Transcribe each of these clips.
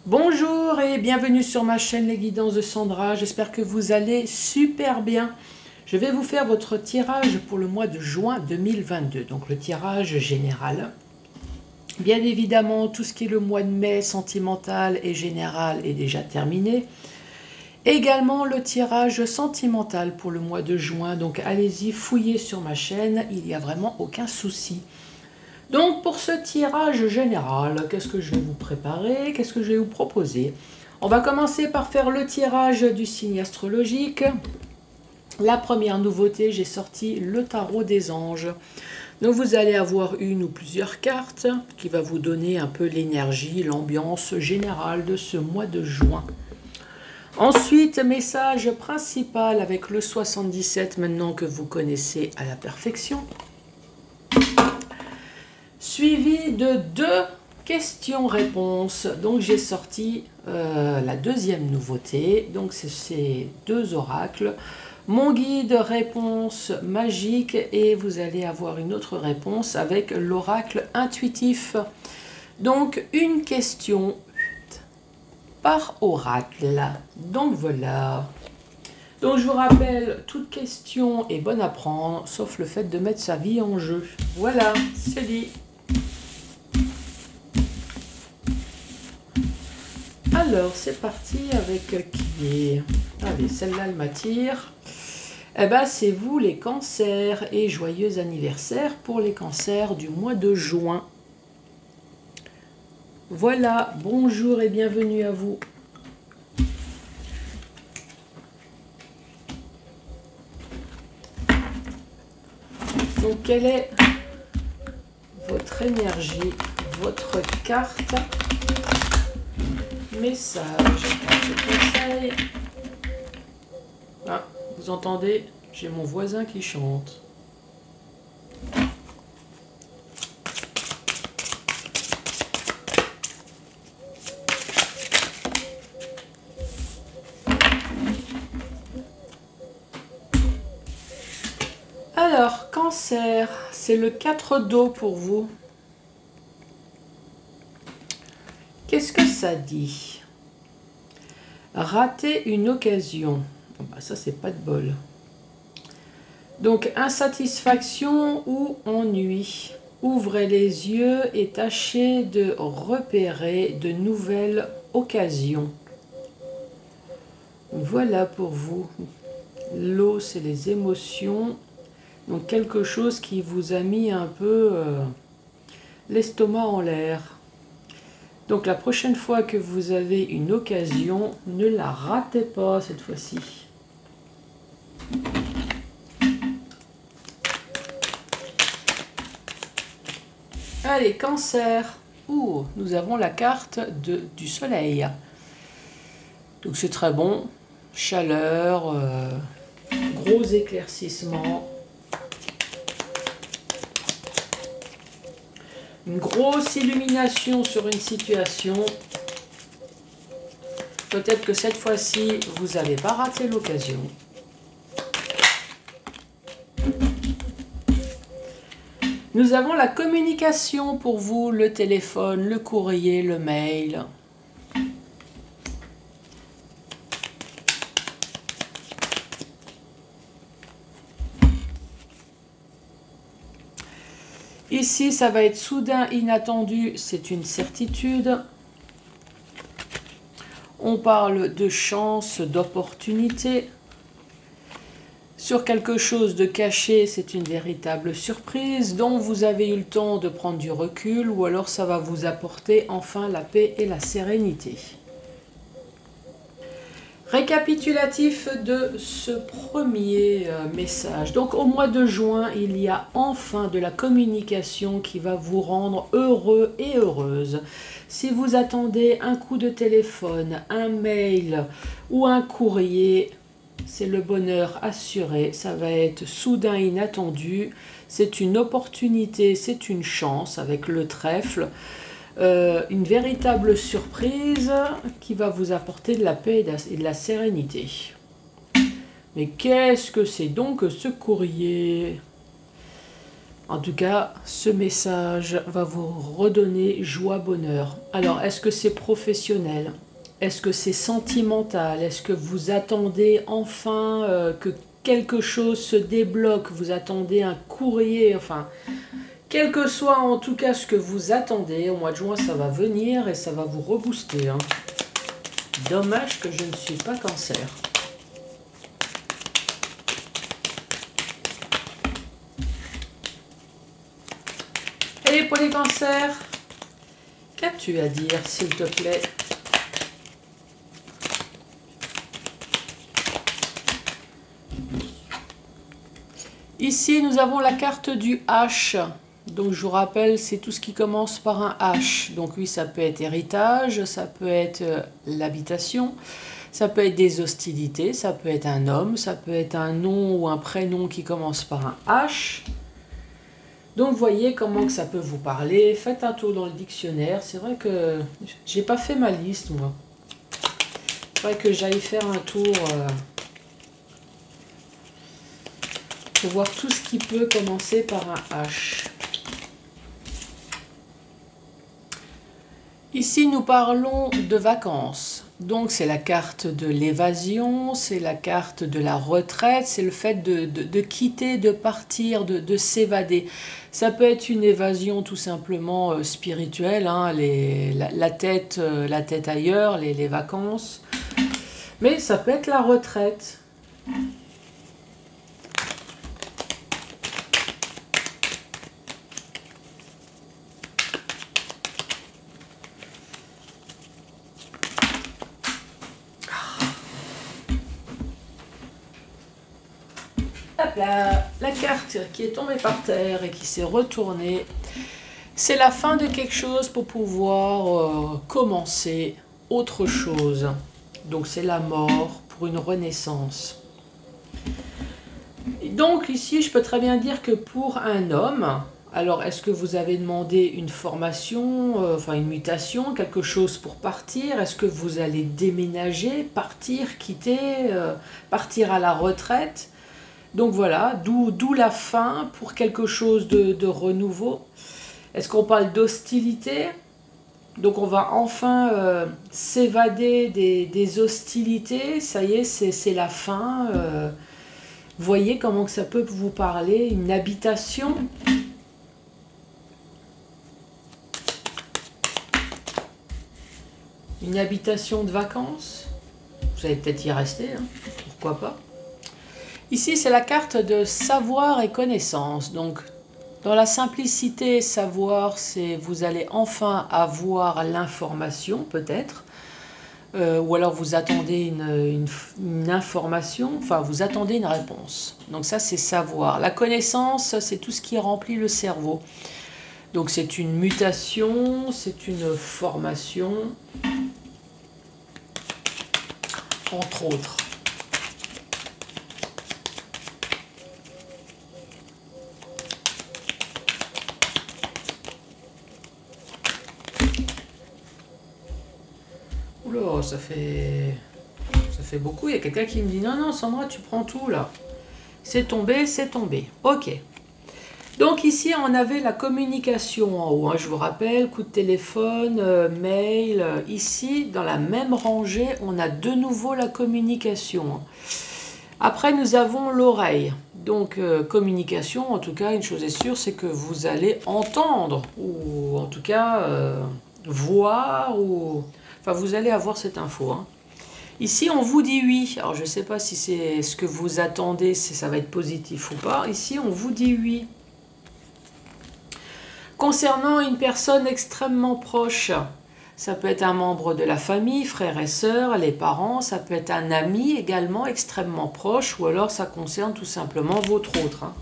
Bonjour et bienvenue sur ma chaîne Les Guidances de Sandra, j'espère que vous allez super bien. Je vais vous faire votre tirage pour le mois de juin 2022, donc le tirage général. Bien évidemment, tout ce qui est le mois de mai sentimental et général est déjà terminé. Également le tirage sentimental pour le mois de juin, donc allez-y, fouillez sur ma chaîne, il n'y a vraiment aucun souci. Donc pour ce tirage général, qu'est-ce que je vais vous préparer? Qu'est-ce que je vais vous proposer? On va commencer par faire le tirage du signe astrologique. La première nouveauté, j'ai sorti le tarot des anges. Donc vous allez avoir une ou plusieurs cartes qui va vous donner un peu l'énergie, l'ambiance générale de ce mois de juin. Ensuite, message principal avec le 77 maintenant que vous connaissez à la perfection. Suivi de 2 questions-réponses. Donc j'ai sorti la deuxième nouveauté. Donc c'est ces 2 oracles. Mon guide réponse magique et vous allez avoir une autre réponse avec l'oracle intuitif. Donc une question par oracle. Donc voilà. Donc je vous rappelle, toute question est bonne à prendre, sauf le fait de mettre sa vie en jeu. Voilà, c'est dit. Alors, c'est parti avec qui est... Allez, celle-là, elle m'attire. Eh bien, c'est vous les cancers et joyeux anniversaire pour les cancers du mois de juin. Voilà, bonjour et bienvenue à vous. Donc, quelle est votre énergie, votre carte? Message, conseil. Ah, vous entendez? J'ai mon voisin qui chante. Alors, cancer, c'est le 4 d'eau pour vous. Qu'est-ce que ça dit? Rater une occasion. Oh bah ça, c'est pas de bol. Donc, insatisfaction ou ennui. Ouvrez les yeux et tâchez de repérer de nouvelles occasions. Voilà pour vous. L'eau, c'est les émotions. Donc, quelque chose qui vous a mis un peu l'estomac en l'air. Donc la prochaine fois que vous avez une occasion, ne la ratez pas cette fois-ci. Allez, cancer. Ouh, nous avons la carte du soleil. Donc c'est très bon. Chaleur, gros éclaircissement. Une grosse illumination sur une situation. Peut-être que cette fois-ci, vous n'avez pas raté l'occasion. Nous avons la communication pour vous, le téléphone, le courrier, le mail. Ici, ça va être soudain, inattendu, c'est une certitude. On parle de chance, d'opportunité. Sur quelque chose de caché, c'est une véritable surprise dont vous avez eu le temps de prendre du recul ou alors ça va vous apporter enfin la paix et la sérénité. Récapitulatif de ce premier message. Donc au mois de juin, il y a enfin de la communication qui va vous rendre heureux et heureuse. Si vous attendez un coup de téléphone, un mail ou un courrier, c'est le bonheur assuré. Ça va être soudain, inattendu. C'est une opportunité, c'est une chance avec le trèfle. Une véritable surprise qui va vous apporter de la paix et de la sérénité. Mais qu'est-ce que c'est donc que ce courrier? En tout cas, ce message va vous redonner joie, bonheur. Alors, est-ce que c'est professionnel? Est-ce que c'est sentimental? Est-ce que vous attendez enfin que quelque chose se débloque? Vous attendez un courrier? Enfin, quel que soit en tout cas ce que vous attendez, au mois de juin, ça va venir et ça va vous rebooster. Hein. Dommage que je ne suis pas Cancer. Et pour les cancers, qu'as-tu à dire, s'il te plaît? Ici, nous avons la carte du H. Donc, je vous rappelle, c'est tout ce qui commence par un H. Donc, oui, ça peut être héritage, ça peut être l'habitation, ça peut être des hostilités, ça peut être un homme, ça peut être un nom ou un prénom qui commence par un H. Donc, voyez comment que ça peut vous parler. Faites un tour dans le dictionnaire. C'est vrai que j'ai pas fait ma liste, moi. C'est vrai que j'aille faire un tour pour voir tout ce qui peut commencer par un H. Ici, nous parlons de vacances. Donc, c'est la carte de l'évasion, c'est la carte de la retraite, c'est le fait de quitter, de partir, de s'évader. Ça peut être une évasion tout simplement spirituelle, hein, la tête ailleurs, les vacances. Mais ça peut être la retraite. La carte qui est tombée par terre et qui s'est retournée, c'est la fin de quelque chose pour pouvoir commencer autre chose. Donc c'est la mort pour une renaissance. Et donc ici, je peux très bien dire que pour un homme, alors est-ce que vous avez demandé une formation, enfin une mutation, quelque chose pour partir? Est-ce que vous allez déménager, partir, quitter, partir à la retraite? Donc voilà, d'où la fin pour quelque chose de renouveau. Est-ce qu'on parle d'hostilité? Donc on va enfin s'évader des hostilités. Ça y est, c'est la fin. Voyez comment que ça peut vous parler. Une habitation. Une habitation de vacances. Vous allez peut-être y rester, hein, pourquoi pas. Ici, c'est la carte de savoir et connaissance. Donc, dans la simplicité, savoir, c'est vous allez enfin avoir l'information, peut-être. Ou alors vous attendez une information, enfin vous attendez une réponse. Donc ça, c'est savoir. La connaissance, c'est tout ce qui remplit le cerveau. Donc c'est une mutation, c'est une formation, entre autres. Oula, ça fait beaucoup. Il y a quelqu'un qui me dit, non, non, Sandra, tu prends tout, là. C'est tombé, c'est tombé. Ok. Donc ici, on avait la communication en haut. Hein, je vous rappelle, coup de téléphone, mail. Ici, dans la même rangée, on a de nouveau la communication. Après, nous avons l'oreille. Donc, communication, en tout cas, une chose est sûre, c'est que vous allez entendre, ou en tout cas, voir, ou... Enfin, vous allez avoir cette info. Hein. Ici, on vous dit oui. Alors, je ne sais pas si c'est ce que vous attendez, si ça va être positif ou pas. Ici, on vous dit oui. Concernant une personne extrêmement proche, ça peut être un membre de la famille, frères et sœurs, les parents, ça peut être un ami également extrêmement proche, ou alors ça concerne tout simplement votre autre. Hein.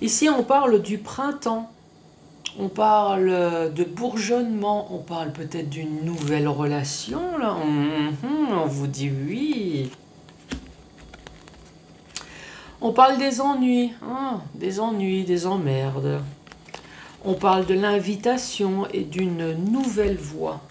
Ici, on parle du printemps. On parle de bourgeonnement, on parle peut-être d'une nouvelle relation, là. On vous dit oui. On parle des ennuis, hein, des ennuis, des emmerdes. On parle de l'invitation et d'une nouvelle voie.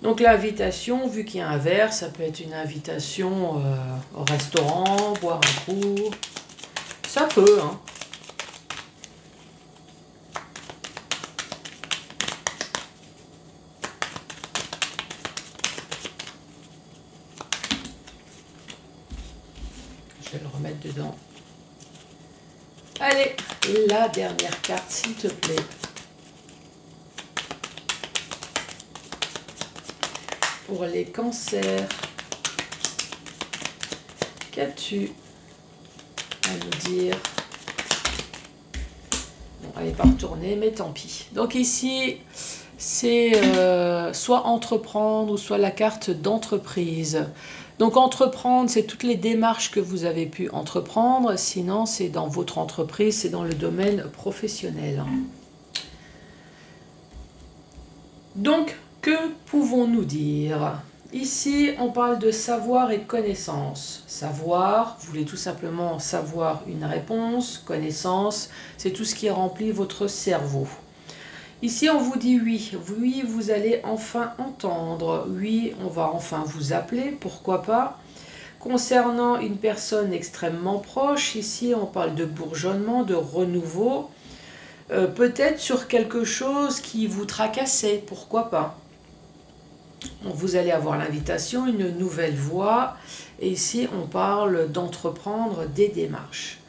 Donc l'invitation, vu qu'il y a un verre, ça peut être une invitation au restaurant, boire un coup. Ça peut, hein. Je vais le remettre dedans. Allez, la dernière carte, s'il te plaît. Pour les cancers, qu'as-tu à nous dire? Bon, elle n'est pas retournée, mais tant pis. Donc ici, c'est soit entreprendre ou soit la carte d'entreprise. Donc entreprendre, c'est toutes les démarches que vous avez pu entreprendre. Sinon, c'est dans votre entreprise, c'est dans le domaine professionnel. Donc, que pouvons-nous dire? Ici, on parle de savoir et connaissance. Savoir, vous voulez tout simplement savoir une réponse. Connaissance, c'est tout ce qui remplit votre cerveau. Ici, on vous dit oui. Oui, vous allez enfin entendre. Oui, on va enfin vous appeler. Pourquoi pas? Concernant une personne extrêmement proche, ici, on parle de bourgeonnement, de renouveau. Peut-être sur quelque chose qui vous tracassait. Pourquoi pas? Vous allez avoir l'invitation, une nouvelle voie. Et ici, on parle d'entreprendre des démarches.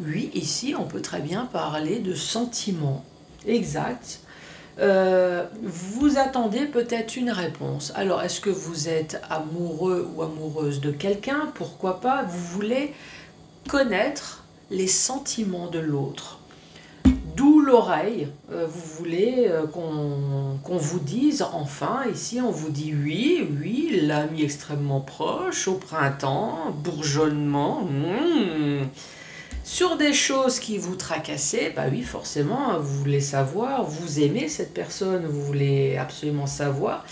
Oui, ici, on peut très bien parler de sentiments. Exact. Vous attendez peut-être une réponse. Alors, est-ce que vous êtes amoureux ou amoureuse de quelqu'un? Pourquoi pas? Vous voulez connaître les sentiments de l'autre. D'où l'oreille, vous voulez qu'on vous dise, enfin, ici on vous dit oui, oui, l'ami extrêmement proche, au printemps, bourgeonnement, sur des choses qui vous tracassaient, bah oui, forcément, vous voulez savoir, vous aimez cette personne, vous voulez absolument savoir.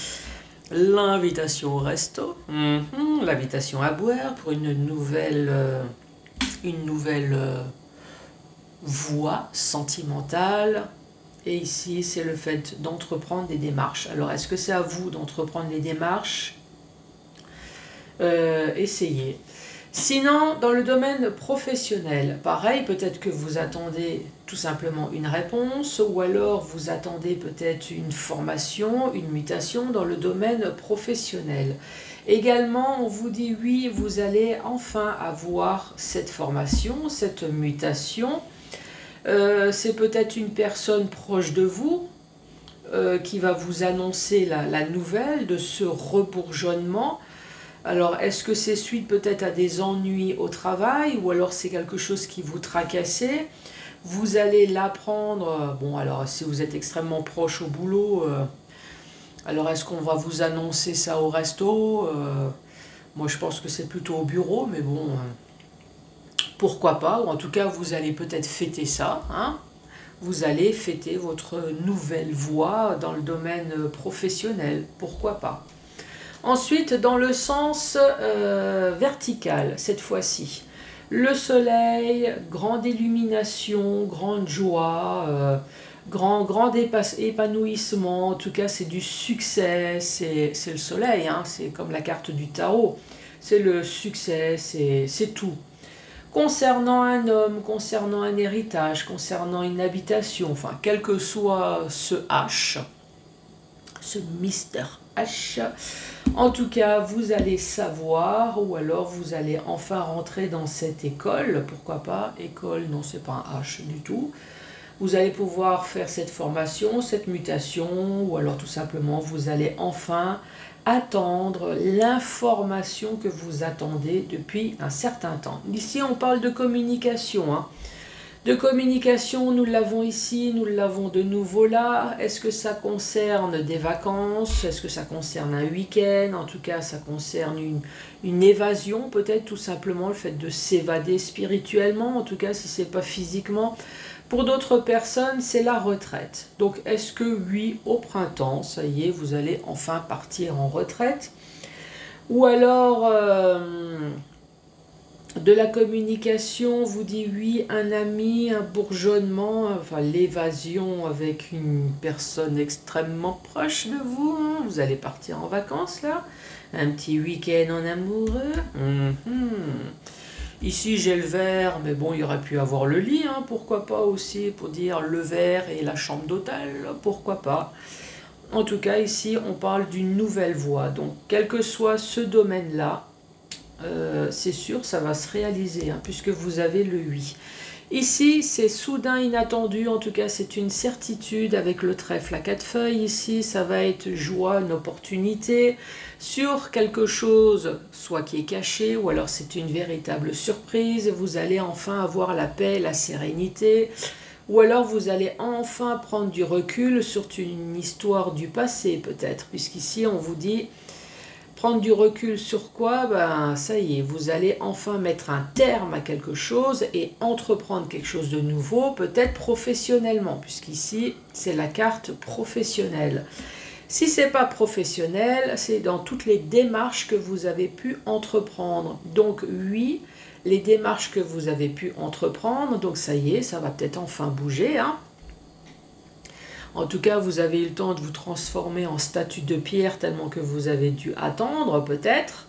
L'invitation au resto, l'invitation à boire pour une nouvelle voie sentimentale. Et ici, c'est le fait d'entreprendre des démarches. Alors, est-ce que c'est à vous d'entreprendre les démarches? Essayez. Sinon, dans le domaine professionnel, pareil, peut-être que vous attendez tout simplement une réponse, ou alors vous attendez peut-être une formation, une mutation dans le domaine professionnel. Également, on vous dit oui, vous allez enfin avoir cette formation, cette mutation. C'est peut-être une personne proche de vous qui va vous annoncer la nouvelle de ce rebourgeonnement. Alors, est-ce que c'est suite peut-être à des ennuis au travail ou alors c'est quelque chose qui vous tracassait? Vous allez l'apprendre. Bon, alors si vous êtes extrêmement proche au boulot, alors est-ce qu'on va vous annoncer ça au resto? Moi, je pense que c'est plutôt au bureau, mais bon, pourquoi pas? Ou en tout cas, vous allez peut-être fêter ça, hein? Vous allez fêter votre nouvelle voie dans le domaine professionnel, pourquoi pas? Ensuite, dans le sens vertical, cette fois-ci, le soleil, grande illumination, grande joie, grand épanouissement, en tout cas c'est du succès, c'est le soleil, hein, c'est comme la carte du tarot, c'est le succès, c'est tout. Concernant un homme, concernant un héritage, concernant une habitation, enfin quel que soit ce H, ce Mister H, en tout cas, vous allez savoir, ou alors vous allez enfin rentrer dans cette école, pourquoi pas, école, non, c'est pas un H du tout. Vous allez pouvoir faire cette formation, cette mutation, ou alors tout simplement, vous allez enfin attendre l'information que vous attendez depuis un certain temps. Ici, on parle de communication, hein. De communication, nous l'avons ici, nous l'avons de nouveau là. Est-ce que ça concerne des vacances? Est-ce que ça concerne un week-end? En tout cas, ça concerne une évasion, peut-être tout simplement le fait de s'évader spirituellement, en tout cas si ce n'est pas physiquement. Pour d'autres personnes, c'est la retraite. Donc, est-ce que oui, au printemps, ça y est, vous allez enfin partir en retraite? Ou alors... De la communication, vous dit oui, un ami, un bourgeonnement, enfin l'évasion avec une personne extrêmement proche de vous. Hein. Vous allez partir en vacances là. Un petit week-end en amoureux. Ici j'ai le verre, mais bon, il y aurait pu avoir le lit, hein, pourquoi pas aussi, pour dire le verre et la chambre d'hôtel, pourquoi pas. En tout cas, ici, on parle d'une nouvelle voie. Donc, quel que soit ce domaine-là, c'est sûr, ça va se réaliser, hein, puisque vous avez le oui. Ici, c'est soudain, inattendu, en tout cas, c'est une certitude avec le trèfle à 4 feuilles. Ici, ça va être joie, une opportunité sur quelque chose, soit qui est caché, ou alors c'est une véritable surprise. Vous allez enfin avoir la paix, la sérénité, ou alors vous allez enfin prendre du recul sur une histoire du passé, peut-être, puisqu'ici, on vous dit... Prendre du recul sur quoi? Ben, ça y est, vous allez enfin mettre un terme à quelque chose et entreprendre quelque chose de nouveau, peut-être professionnellement, puisqu'ici, c'est la carte professionnelle. Si ce n'est pas professionnel, c'est dans toutes les démarches que vous avez pu entreprendre. Donc oui, les démarches que vous avez pu entreprendre, donc ça y est, ça va peut-être enfin bouger, hein. En tout cas, vous avez eu le temps de vous transformer en statue de pierre tellement que vous avez dû attendre peut-être.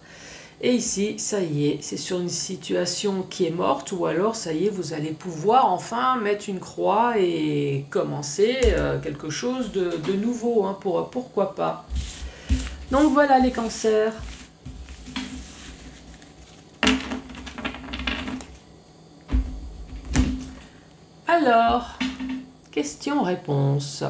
Et ici, ça y est, c'est sur une situation qui est morte ou alors ça y est, vous allez pouvoir enfin mettre une croix et commencer quelque chose de nouveau, hein, pourquoi pas. Donc voilà les cancers. Alors... Question-réponse.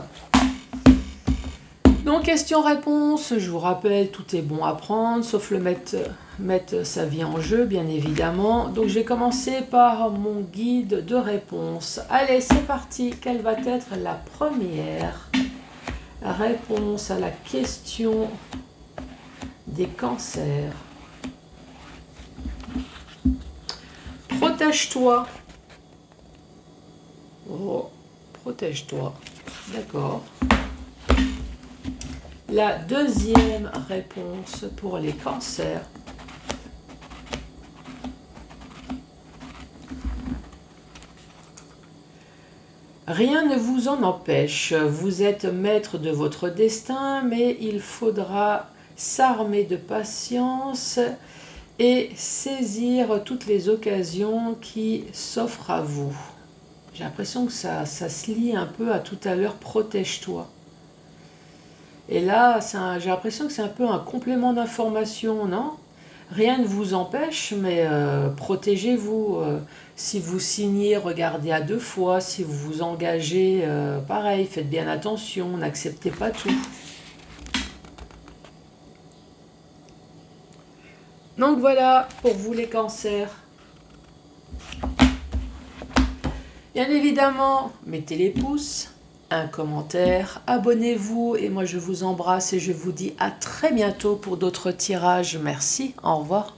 Donc, question-réponse, je vous rappelle, tout est bon à prendre, sauf le mettre sa vie en jeu, bien évidemment. Donc, je vais commencer par mon guide de réponse. Allez, c'est parti. Quelle va être la première réponse à la question des cancers? Protège-toi. Oh. Protège-toi. D'accord. La deuxième réponse pour les cancers. Rien ne vous en empêche. Vous êtes maître de votre destin, mais il faudra s'armer de patience et saisir toutes les occasions qui s'offrent à vous. J'ai l'impression que ça se lie un peu à tout à l'heure, protège-toi. Et là, j'ai l'impression que c'est un peu un complément d'information, non? Rien ne vous empêche, mais protégez-vous. Si vous signez, regardez à 2 fois. Si vous vous engagez, pareil, faites bien attention, n'acceptez pas tout. Donc voilà, pour vous les cancers. Bien évidemment, mettez les pouces, un commentaire, abonnez-vous et moi je vous embrasse et je vous dis à très bientôt pour d'autres tirages. Merci, au revoir.